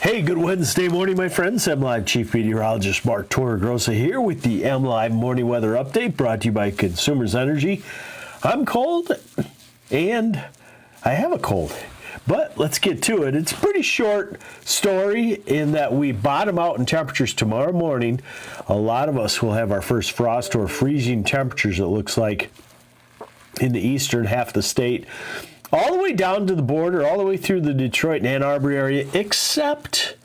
Hey, good Wednesday morning, my friends. MLive Chief Meteorologist Mark Torregrossa here with the MLive Morning Weather Update brought to you by Consumers Energy. I'm cold, and I have a cold, but let's get to it. It's a pretty short story in that we bottom out in temperatures tomorrow morning. A lot of us will have our first frost or freezing temperatures, it looks like, in the eastern half of the state, all the way down to the border, all the way through the Detroit and Ann Arbor area, except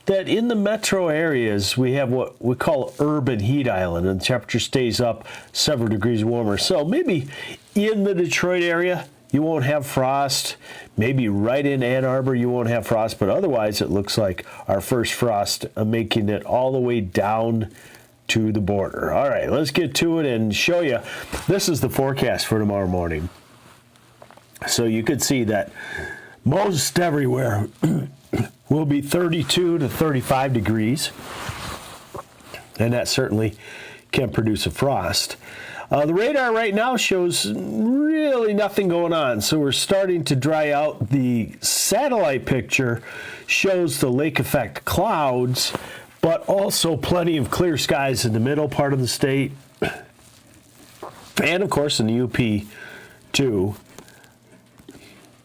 that in the metro areas, we have what we call urban heat island, and the temperature stays up several degrees warmer. So maybe in the Detroit area, you won't have frost. Maybe right in Ann Arbor, you won't have frost, but otherwise, it looks like our first frost making it all the way down to the border. All right, let's get to it and show you. This is the forecast for tomorrow morning. So you could see that most everywhere will be 32 to 35 degrees, and that certainly can produce a frost. The radar right now shows really nothing going on, so we're starting to dry out. The satellite picture shows the lake effect clouds, but also plenty of clear skies in the middle part of the state, and of course in the UP too.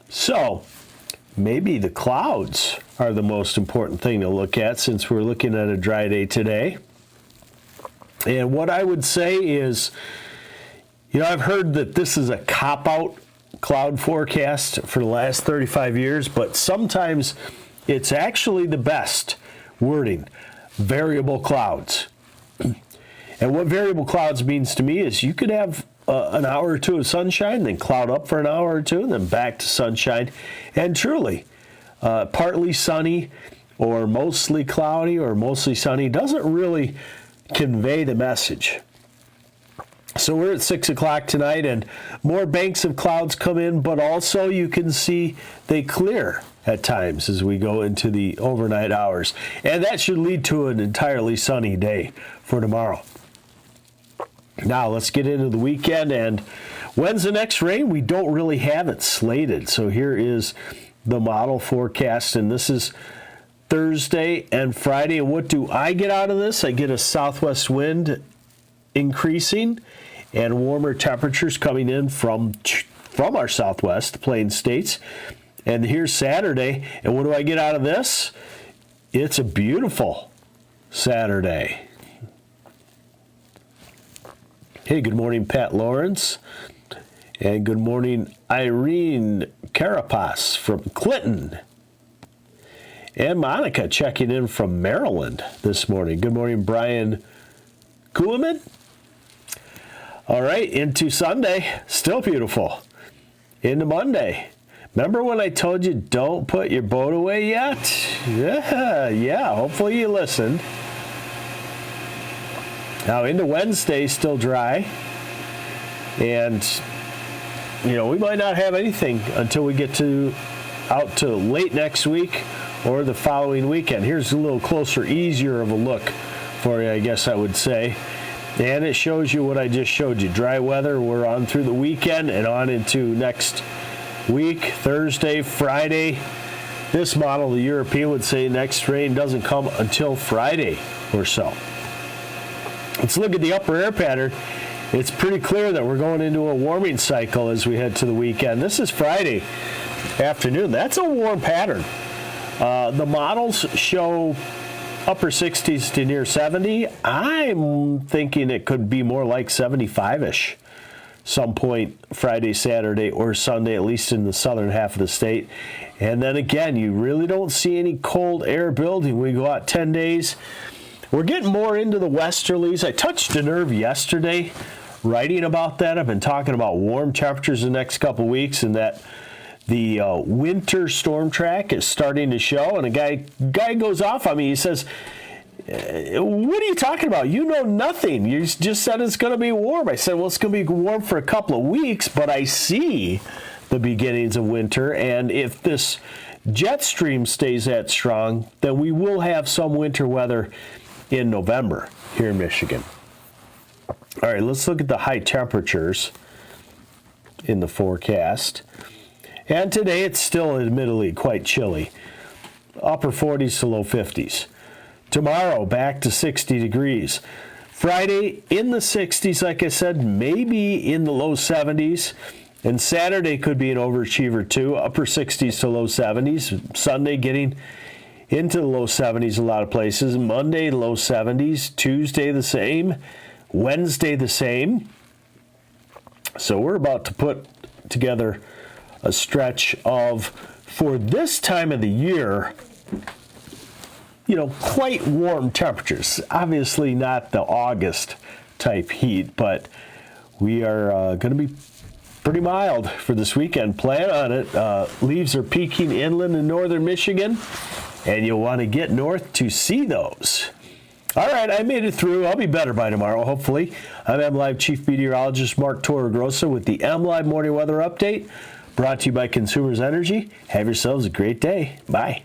So maybe the clouds are the most important thing to look at since we're looking at a dry day today. And what I would say is, I've heard that this is a cop-out cloud forecast for the last 35 years, but sometimes it's actually the best wording, variable clouds. And what variable clouds means to me is you could have an hour or two of sunshine, then cloud up for an hour or two, and then back to sunshine. And truly, partly sunny or mostly cloudy or mostly sunny doesn't really convey the message. So we're at 6 o'clock tonight, and more banks of clouds come in, but also you can see they clear at times as we go into the overnight hours. And that should lead to an entirely sunny day for tomorrow. Now, let's get into the weekend, and when's the next rain? We don't really have it slated. So here is the model forecast, and this is Thursday and Friday. And what do I get out of this? I get a southwest wind increasing and warmer temperatures coming in from our southwest, the Plains states. And here's Saturday, and what do I get out of this? It's a beautiful Saturday. Hey, good morning, Pat Lawrence. And good morning, Irene Carapas from Clinton. And Monica checking in from Maryland this morning. Good morning, Brian Kuhlman. All right, into Sunday, still beautiful. Into Monday. Remember when I told you don't put your boat away yet? Yeah, hopefully you listened. Now into Wednesday, still dry, and we might not have anything until we get out to late next week or the following weekend. Here's a little closer, easier of a look for you, I guess I would say, and it shows you what I just showed you. Dry weather. We're on through the weekend and on into next week, Thursday, Friday. This model, the European would say next rain doesn't come until Friday or so. Let's look at the upper air pattern. It's pretty clear that we're going into a warming cycle as we head to the weekend. This is Friday afternoon. That's a warm pattern. The models show upper 60s to near 70. I'm thinking it could be more like 75-ish some point Friday, Saturday, or Sunday, at least in the southern half of the state. And then again, you really don't see any cold air building. We go out 10 days. We're getting more into the westerlies. I touched a nerve yesterday writing about that. I've been talking about warm temperatures the next couple weeks, and that the winter storm track is starting to show. And a guy goes off on me. He says, what are you talking about? You know nothing. You just said it's going to be warm. I said, well, it's going to be warm for a couple of weeks, but I see the beginnings of winter. And if this jet stream stays that strong, then we will have some winter weather in November here in Michigan. All right, let's look at the high temperatures in the forecast. And today it's still admittedly quite chilly. upper 40s to low 50s. Tomorrow, back to 60 degrees. Friday, in the 60s, like I said, maybe in the low 70s. And Saturday could be an overachiever too, upper 60s to low 70s. Sunday getting into the low 70s a lot of places. Monday, low 70s. Tuesday, the same. Wednesday, the same. So we're about to put together a stretch of, for this time of the year, quite warm temperatures. Obviously not the August type heat, but we are going to be pretty mild for this weekend. Plan on it. Leaves are peaking inland in northern Michigan, and you'll want to get north to see those. All right, I made it through. I'll be better by tomorrow, hopefully. I'm MLive Chief Meteorologist Mark Torregrossa with the MLive Morning Weather Update, brought to you by Consumers Energy. Have yourselves a great day. Bye.